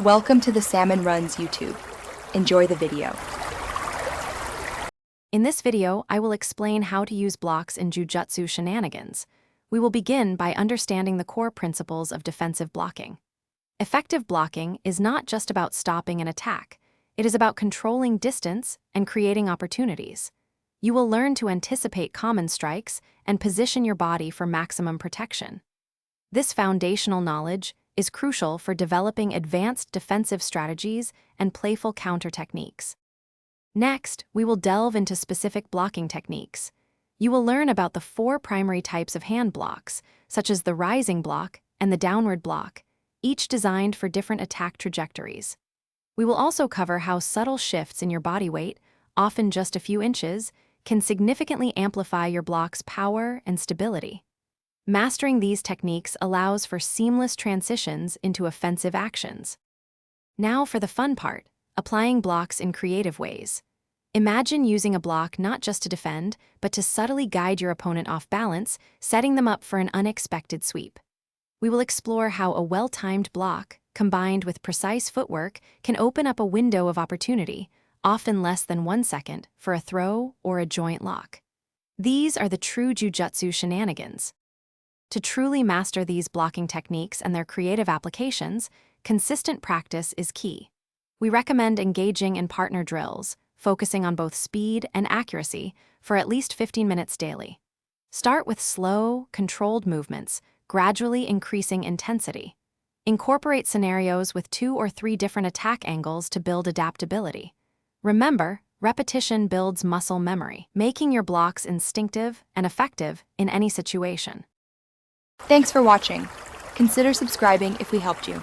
Welcome to the Salmon Runs YouTube. Enjoy the video. In this video, I will explain how to use blocks in Jujutsu Shenanigans. We will begin by understanding the core principles of defensive blocking. Effective blocking is not just about stopping an attack. It is about controlling distance and creating opportunities. You will learn to anticipate common strikes and position your body for maximum protection. This foundational knowledge is crucial for developing advanced defensive strategies and playful counter techniques. Next, we will delve into specific blocking techniques. You will learn about the 4 primary types of hand blocks, such as the rising block and the downward block, each designed for different attack trajectories. We will also cover how subtle shifts in your body weight, often just a few inches, can significantly amplify your block's power and stability. Mastering these techniques allows for seamless transitions into offensive actions. Now for the fun part, applying blocks in creative ways. Imagine using a block not just to defend, but to subtly guide your opponent off balance, setting them up for an unexpected sweep. We will explore how a well-timed block, combined with precise footwork, can open up a window of opportunity, often less than 1 second, for a throw or a joint lock. These are the true Jujutsu Shenanigans. To truly master these blocking techniques and their creative applications, consistent practice is key. We recommend engaging in partner drills, focusing on both speed and accuracy, for at least 15 minutes daily. Start with slow, controlled movements, gradually increasing intensity. Incorporate scenarios with 2 or 3 different attack angles to build adaptability. Remember, repetition builds muscle memory, making your blocks instinctive and effective in any situation. Thanks for watching. Consider subscribing if we helped you.